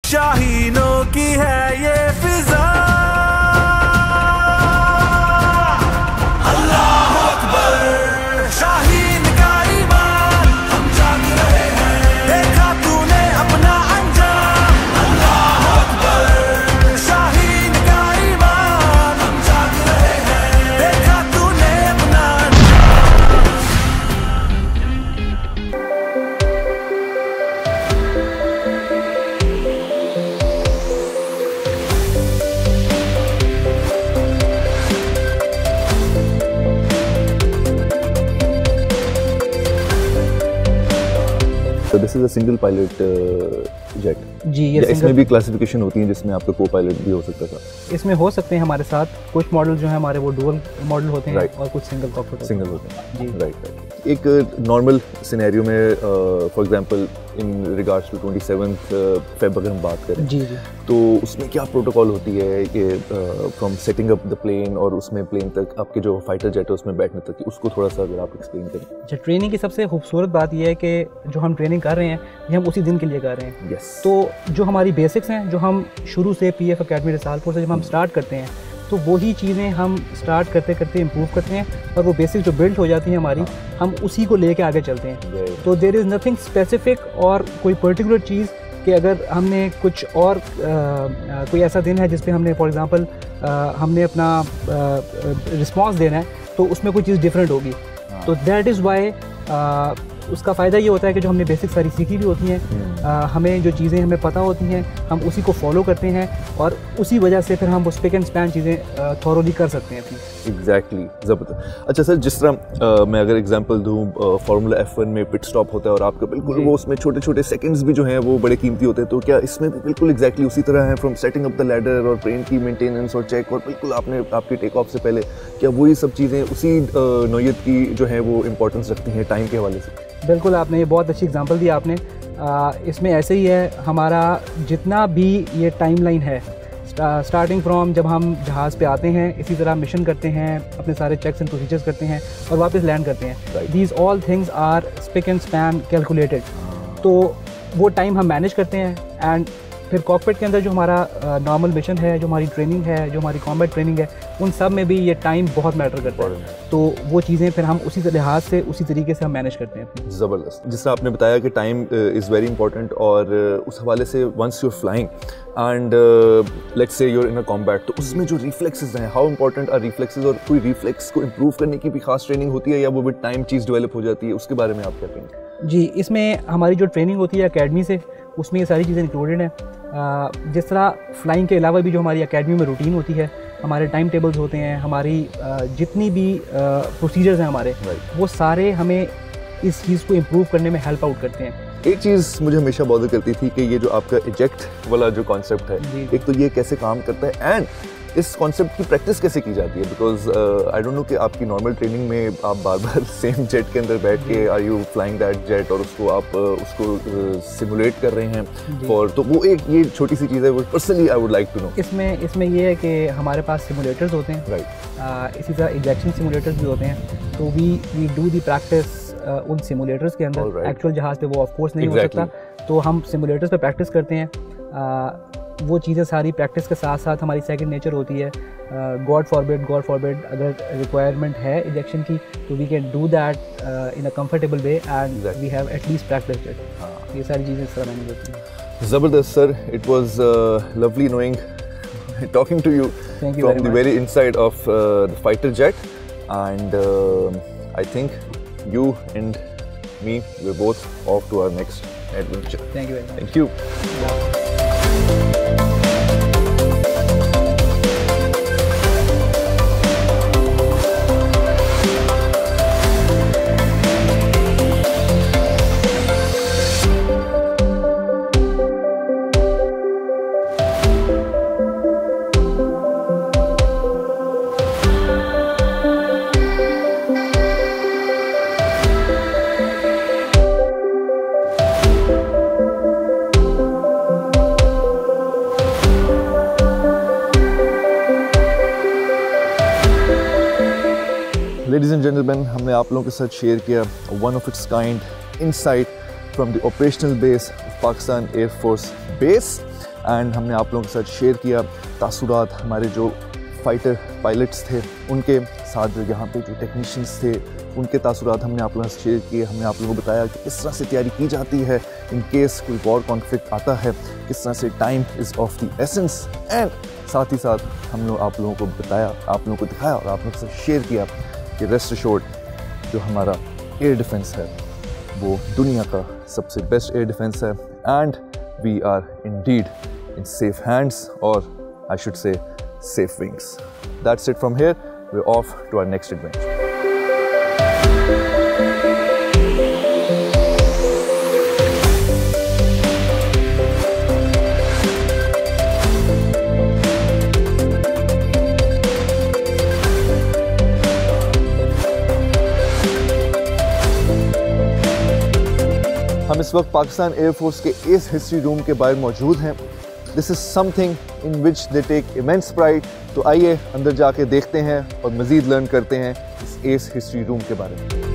शाहीनों की है ये फिजा, अल्लाह अकबर, शाहीन का ईमान, हम जाग रहे हैं, देखा तूने अपना अंजाम, अल्लाह अकबर, शाहीन का ईमान, हम जाग रहे हैं, देखा तूने अपना तो this is a single pilot jet जी। ये इसमें भी क्लासिफिकेशन होती है जिसमें आपका को पायलट भी हो सकता था? इसमें हो सकते हैं हमारे साथ कुछ मॉडल जो है हमारे वो डुअल मॉडल होते हैं और कुछ सिंगल कॉकपिट सिंगल होते हैं जी। राइट। एक नॉर्मल सिनेरियो में for example in regards to 27 Feb अगर हम बात करें जी जी, तो उसमें क्या प्रोटोकॉल होती है कि from setting up the plane और उसमें प्लेन तक आपके जो फाइटर जेट है उसमें बैठने तक, उसको थोड़ा सा अगर आप एक्सप्लेन करें। अच्छा, ट्रेनिंग की सबसे खूबसूरत बात यह है कि जो हम ट्रेनिंग कर रहे हैं ये हम उसी दिन के लिए कर रहे हैं। यस। तो जो हमारी बेसिक्स हैं, जो हम शुरू से PF अकेडमी रसालपुर से जब हम स्टार्ट करते हैं तो वही चीज़ें हम स्टार्ट करते करते इम्प्रूव करते हैं और वो बेसिक जो बिल्ड हो जाती हैं हमारी, हम उसी को लेके आगे चलते हैं। तो देयर इज़ नथिंग स्पेसिफिक और कोई पर्टिकुलर चीज़ कि अगर हमने कुछ और कोई ऐसा दिन है जिस पे हमने फॉर एग्ज़ाम्पल हमने अपना रिस्पॉन्स देना है तो उसमें कोई चीज़ डिफरेंट होगी। तो दैट इज़ वाई उसका फ़ायदा ये होता है कि जो हमने बेसिक सारी सीखी भी होती हैं, हमें जो चीज़ें हमें पता होती हैं हम उसी को फॉलो करते हैं और उसी वजह से फिर हम उस पिक एंड स्पैन चीज़ें थॉरोली कर सकते हैं अपनी। एग्जैक्टली, ज़बरदस्त। अच्छा सर, जिस तरह मैं अगर एग्जांपल दूं, फार्मूला F1 में पिट स्टॉप होता है और आपका बिल्कुल वो उसमें छोटे छोटे सेकंड्स भी जो हैं वो बड़े कीमती होते हैं, तो क्या इसमें भी बिल्कुल एग्जैक्टली उसी तरह है from setting up the ladder और प्लेन की मेंटेनेंस और चेक और बिल्कुल आपने आपके टेक ऑफ से पहले क्या वही सब चीज़ें उसी नौयत की जो है वो इंपॉर्टेंस रखती हैं टाइम के हवाले से? बिल्कुल, आपने ये बहुत अच्छी एग्जांपल दी आपने। इसमें ऐसे ही है, हमारा जितना भी ये टाइमलाइन है स्टार्टिंग फ्रॉम जब हम जहाज़ पे आते हैं, इसी तरह मिशन करते हैं, अपने सारे चेक्स एंड प्रोसीजर्स करते हैं और वापस लैंड करते हैं। These all things are spick and span calculated. तो वो टाइम हम मैनेज करते हैं एंड फिर कॉकपिट के अंदर जो हमारा नॉर्मल मिशन है, जो हमारी ट्रेनिंग है, जो हमारी कॉम्बैट ट्रेनिंग है, उन सब में भी ये टाइम बहुत मैटर करता है। तो वो चीज़ें फिर हम उसी लिहाज से उसी तरीके से हम मैनेज करते हैं। ज़बरदस्त। जिस तरह आपने बताया कि टाइम इज़ वेरी इंपॉर्टेंट और उस हवाले से once you are flying and let's say you are in a combat, तो उसमें जो रिफ्लेक्सेस हैं, हाउ इंपॉर्टेंट आर रिफ्लेक्सेस, और कोई रिफ्लेक्स को इम्प्रूव करने की भी खास ट्रेनिंग होती है या वो विद टाइम चीज़ डेवलप हो जाती है, उसके बारे में आप क्या कहेंगे? जी, इसमें हमारी जो ट्रेनिंग होती है अकेडमी से, उसमें ये सारी चीज़ें इंक्लूडेड हैं। जिस तरह फ्लाइंग के अलावा भी जो हमारी अकेडमी में रूटीन होती है, हमारे टाइम टेबल्स होते हैं, हमारी जितनी भी प्रोसीजर्स हैं हमारे, वो सारे हमें इस चीज़ को इम्प्रूव करने में हेल्प आउट करते हैं। एक चीज़ मुझे हमेशा बॉदर करती थी कि ये जो आपका इजेक्ट वाला जो कॉन्सेप्ट है, एक तो ये कैसे काम करता है एंड इस कॉन्सेप्ट की प्रैक्टिस कैसे की जाती है, बिकॉज आई डोंट नो कि आपकी नॉर्मल ट्रेनिंग में आप बार बार सेम जेट के अंदर बैठ के are you flying that jet और उसको आप उसको सिमुलेट कर रहे हैं फॉर, तो वो एक ये छोटी सी चीज़ है वो personally I would like to know. इसमें ये है कि हमारे पास सिमुलेटर्स होते हैं, राइट। इसी तरह इजेक्शन सिमुलेटर्स भी होते हैं। तो वी डू दी प्रैक्टिस उन सिमुलेटर्स के अंदर। एक्चुअल जहाज़ पे वो ऑफ कोर्स नहीं हो सकता, तो हम सिमुलेटर्स पे प्रैक्टिस करते हैं। वो चीज़ें सारी प्रैक्टिस के साथ साथ हमारी सेकंड नेचर होती है। गॉड फॉरबिड अगर रिक्वायरमेंट है इजेक्शन की तो we can do that in a comfortable way and we have at least practised it. ये सारी चीज़ें इस तरह मैंने होती हैं। ज़बरदस्त sir, it was lovely knowing talking to you from the very inside of the fighter jet, and I think you and me, we're both off to our next adventure. Thank you very much. Thank you. Ladies and gentlemen, हमने आप लोगों के साथ share किया one of its kind insight from the operational base of Pakistan Air Force Base, and हमने आप लोगों के साथ शेयर किया तासुरात, हमारे जो फाइटर पायलट्स थे उनके साथ, जो यहाँ पे जो टेक्नीशियंस थे उनके तासुरात हमने आप लोगों से शेयर किए। हमने आप लोगों को बताया कि किस तरह से तैयारी की जाती है इन केस कोई वॉर कॉन्फ्लिक्ट आता है, किस तरह से time is of the essence, and साथ ही साथ हम लोग आप लोगों को बताया, आप लोगों को दिखाया और आप लोगों से शेयर किया कि रेस्ट एश्योर्ड जो हमारा एयर डिफेंस है वो दुनिया का सबसे बेस्ट एयर डिफेंस है, and we are indeed in safe hands, और I should say safe wings. That's it from here. We're off to our next adventure. हम इस वक्त पाकिस्तान एयरफोर्स के एस हिस्ट्री रूम के बाहर मौजूद हैं। This is something in which they take immense pride. तो आइए अंदर जाके देखते हैं और मज़ीद लर्न करते हैं इस एस हिस्ट्री रूम के बारे में।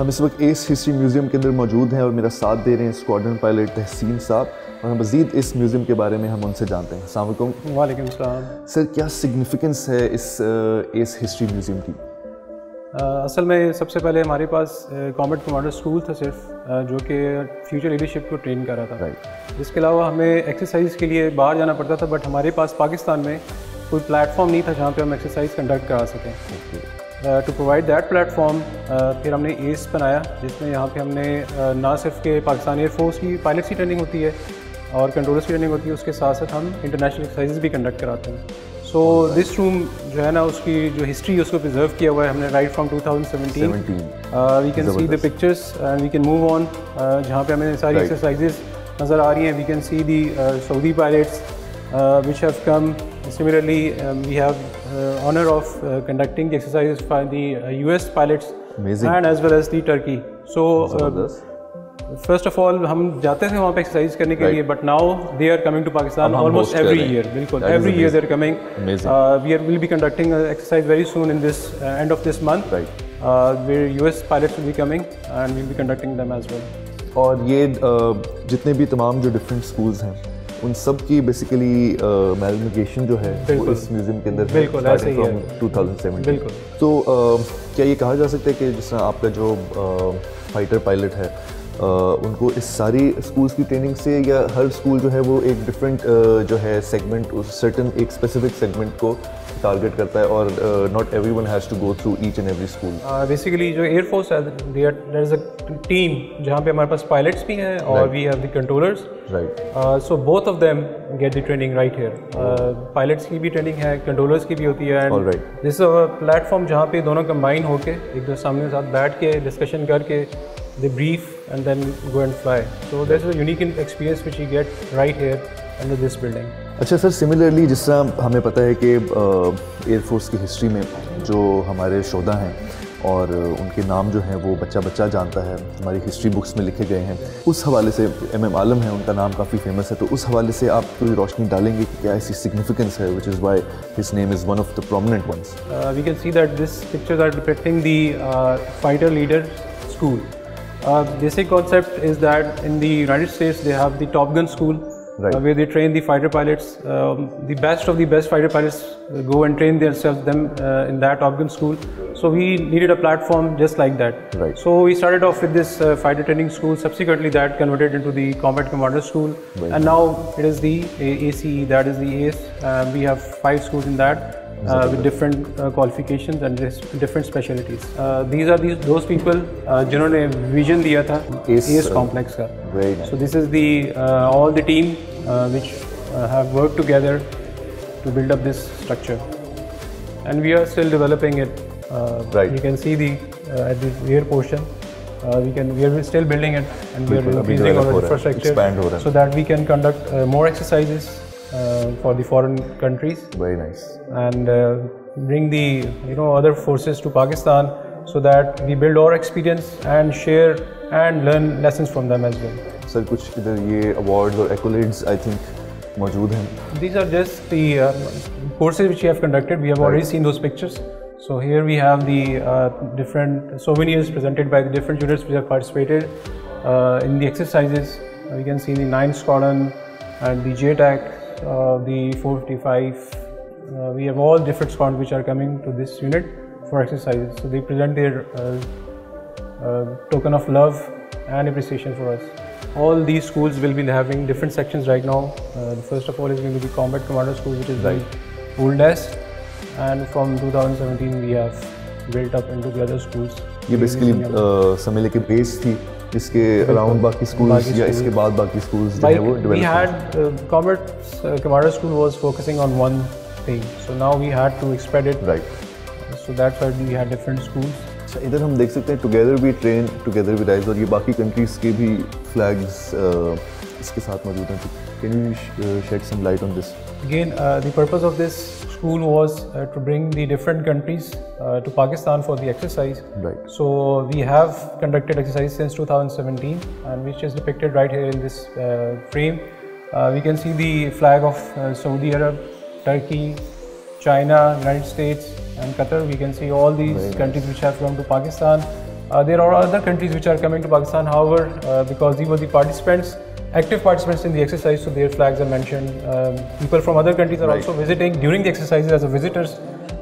हम इस वक्त एस हिस्ट्री म्यूज़ियम के अंदर मौजूद हैं और मेरा साथ दे रहे हैं स्क्वाड्रन पायलट तहसीन साहब, और मज़ीद इस म्यूज़ियम के बारे में हम उनसे जानते हैं। अस्सलाम वालेकुम। वालेकुम सलाम। सर, क्या सिग्निफिकेंस है इस एस हिस्ट्री म्यूज़ियम की? असल में सबसे पहले हमारे पास कॉम्बैट कमांडर स्कूल था सिर्फ, जो कि फ्यूचर लीडरशिप को ट्रेन कर रहा था। राइट। इसके अलावा हमें एक्सरसाइज के लिए बाहर जाना पड़ता था, बट हमारे पास पाकिस्तान में कोई प्लेटफॉर्म नहीं था जहाँ पे हम एक्सरसाइज कंडक्ट करा सकें। टू प्रोवाइड दैट प्लेटफॉर्म फिर हमने एस बनाया, जिसमें यहाँ पे हमने ना सिर्फ के पाकिस्तान एयरफोर्स की पायलट्स की ट्रेनिंग होती है और कंट्रोलर्स की ट्रेनिंग होती है, उसके साथ साथ हम इंटरनेशनल एक्सरसाइज भी कंडक्ट कराते हैं। सो दिस रूम जो है ना, उसकी जो हिस्ट्री है उसको प्रिजर्व किया हुआ है हमने right from 2017। We can see the pictures and we can move on, जहाँ पे हमें सारी एक्सरसाइजेज नज़र आ रही हैं। We can see the Saudi pilots which have come. Similarly, we have honor of conducting the exercises for the US pilots. Amazing. And as well as the Turkey. So first of all हम जाते थे वहाँ पे exercise करने के लिए, but now they are coming to Pakistan almost every year. बिल्कुल every year they are coming. Amazing. We will be conducting an exercise very soon in this end of this month. Right. Where US pilots will be coming and we will be conducting them as well. और ये जितने भी तमाम जो different schools हैं उन सब की बेसिकली मैलमिगेशन जो है वो इस म्यूज़ियम के अंदर है, स्टार्टिंग फ्रॉम 2017। बिल्कुल। तो क्या ये कहा जा सकता है कि जिस तरह आपका जो फाइटर पायलट है उनको इस सारी स्कूल्स की ट्रेनिंग से, या हर स्कूल जो है वो एक डिफरेंट जो है सेगमेंट, उस सर्टन एक स्पेसिफिक सेगमेंट को टारगेट करता है, और not everyone has to go through each and every school? Basically जो एयरफोर्स है, देयर इज अ टीम जहाँ पे हमारे पास पायलट्स भी हैं और we have the controllers. Right. So both of them get the training right here. Pilots की भी ट्रेनिंग है, कंट्रोलर्स की भी होती है, एंड दिस अ प्लेटफॉर्म जहाँ पे दोनों कंबाइन होके एक दूसरे सामने साथ बैठ के डिस्कशन करके they brief and then go and fly. So there's a unique experience which you get right here under this building. अच्छा सर, सिमिलरली जिस तरह हमें पता है कि एयरफोर्स की हिस्ट्री में जो हमारे शोधा हैं और उनके नाम जो हैं वो बच्चा बच्चा जानता है, हमारी हिस्ट्री बुक्स में लिखे गए हैं, उस हवाले से MM आलम है, उनका नाम काफ़ी फेमस है, तो उस हवाले से आप पूरी रोशनी डालेंगे कि क्या ऐसी सिग्निफिकेंस है which is why his name is one of the prominent ones? We can see that this pictures are depicting the fighter leader school. Basic concept is that in the United States they have the Top Gun school, where they train the fighter pilots. The best of the best fighter pilots go and train themselves in that Top Gun school. So we needed a platform just like that. Right. So we started off with this fighter training school. Subsequently that converted into the Combat Commander School, and now it is the ACE, that is the ACE. We have 5 schools in that. With different qualifications and different specialties. These are those people जिन्होंने vision दिया था ACE complex का. Very nice. So this is the all the team which have worked together to build up this structure, and we are still developing it. Right. You can see the at the rear portion we are still building it, and we are बिल्कुल, अभी increasing develop our हो रहा है, infrastructure expand हो रहा है। so that we can conduct more exercises for the foreign countries Very nice. and bring the other forces to Pakistan so that we build our experience and share and learn lessons from them as well. Sir कुछ इधर ये awards और accolades I think मौजूद हैं। These are just the courses which we have conducted. We have already seen those pictures. So here we have the different souvenirs presented by the different units which have participated in the exercises. You can see the 9th Squadron and the JTAC, the 455. We have all different squadrons which are coming to this unit for exercises. So they present their token of love and appreciation for us. All these schools will be having different sections right now. The first of all is going to be Combat Commander School, which is the oldest, and from 2017 we have built up into the other schools. ये basically समय लेके base थी जिसके around बाकी schools या इसके बाद बाकी स्कूल्स जो है वो We develop had Combat Commander School was focusing on one thing, so now we had to expand it. Right. So that's why we had different schools. अच्छा इधर हम देख सकते हैं together we train together we rise और ये बाकी countries के भी फ्लैग्स इसके साथ मौजूद हैं। Can you shed some light on this? Again, the purpose of this school was to bring the different countries to Pakistan for the exercise. Right. So we have conducted exercise since 2017, and which is depicted right here in this frame. We can see the flag of Saudi Arab, Turkey, China, United States, and Qatar. We can see all these countries which have come to Pakistan. There are other countries which are coming to Pakistan, however, because these were the participants, active participants in the exercise, so their flags are mentioned. People from other countries are also visiting during the exercises as visitors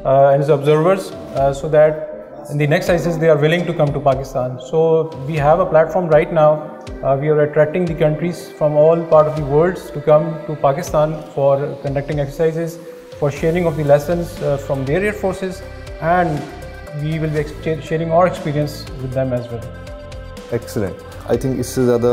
and as observers, so that in the next exercises they are willing to come to Pakistan. So we have a platform right now. We are attracting the countries from all part of the world to come to Pakistan for conducting exercises, for sharing of the lessons from their air forces, and we will be sharing our experience with them as well. Excellent. I think इससे ज़्यादा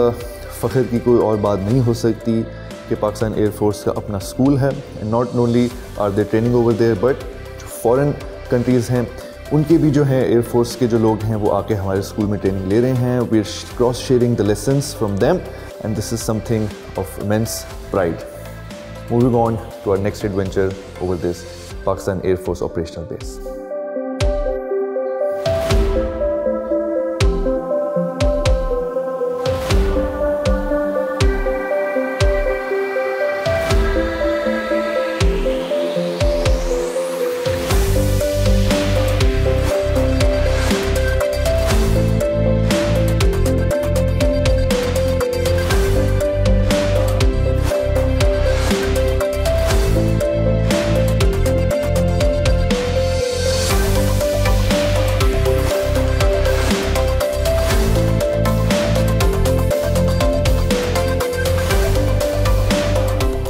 फ़ख्र की कोई और बात नहीं हो सकती कि पाकिस्तान एयरफोर्स का अपना स्कूल है। And not only are they training over there but जो फॉरेन कंट्रीज़ हैं उनके भी जो हैं एयरफोर्स के जो लोग हैं वो आके हमारे स्कूल में ट्रेनिंग ले रहे हैं। We are cross sharing the lessons from them and this is something of immense pride. Moving on to our next adventure over this Pakistan Air Force operational base.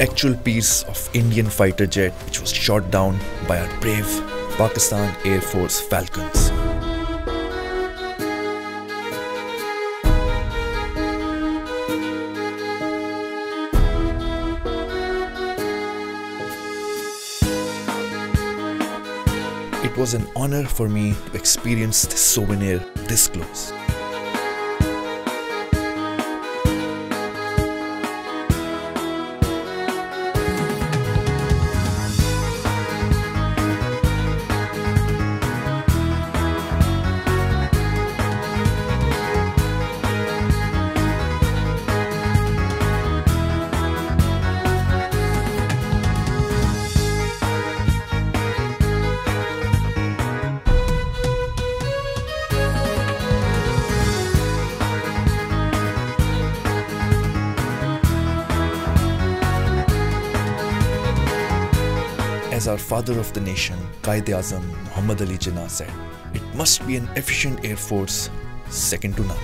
Actual piece of Indian fighter jet which was shot down by our brave Pakistan Air Force Falcons. It was an honor for me to experience this souvenir this close. As our father of the nation, Quaid-e-Azam Muhammad Ali Jinnah said, it must be an efficient air force, second to none.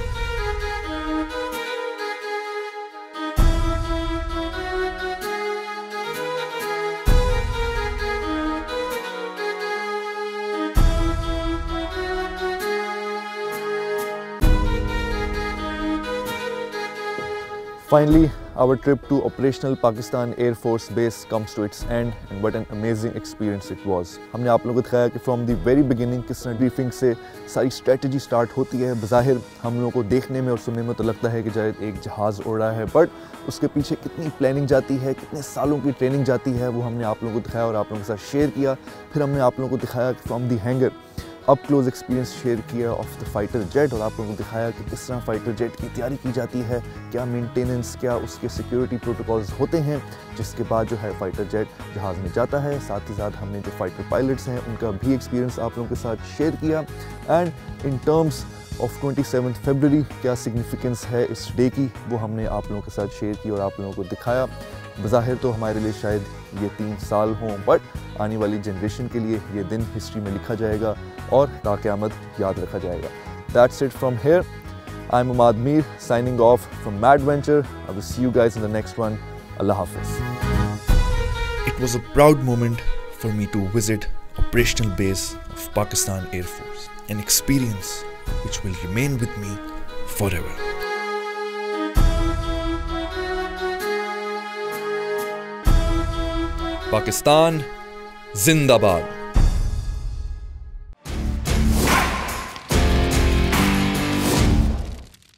Finally, our trip to operational Pakistan Air Force Base comes to its end, and what an amazing experience it was. हमने आप लोगों को दिखाया कि from the very beginning किस तरह briefing से सारी स्ट्रेटजी स्टार्ट होती है। बज़ाहिर हम लोगों को देखने में और सुनने में तो लगता है कि शायद एक जहाज़ उड़ रहा है, बट उसके पीछे कितनी प्लानिंग जाती है, कितने सालों की ट्रेनिंग जाती है, वो हमने आप लोगों को दिखाया और आप लोगों के साथ शेयर किया। फिर हमने आप लोगों को दिखाया कि from the hanger up close experience share किया ऑफ द फाइटर जेट, और आप लोगों को दिखाया कि किस तरह फाइटर जेट की तैयारी की जाती है, क्या मेंटेनेंस, क्या उसके सिक्योरिटी प्रोटोकॉल्स होते हैं, जिसके बाद जो है फाइटर जेट जहाज़ में जाता है। साथ ही साथ हमने जो फाइटर पायलट्स हैं उनका भी एक्सपीरियंस आप लोगों के साथ शेयर किया। एंड इन टर्म्स ऑफ 27 फरवरी क्या सिग्निफिकेंस है इस डे की, वो हमने आप लोगों के साथ शेयर की और आप लोगों को दिखाया। बज़ाहिर तो हमारे लिए शायद ये 3 साल हों, बट आने वाली जनरेशन के लिए ये दिन हिस्ट्री में लिखा जाएगा और ताक़यामत याद रखा जाएगा। That's it from here. I'm Ahmad Mir signing off from Mad Venture. I will see you guys in the next one. Allah Hafiz. It was a proud moment for me to visit operational base of Pakistan Air Force, an experience which will remain with me forever. Pakistan Zindabad.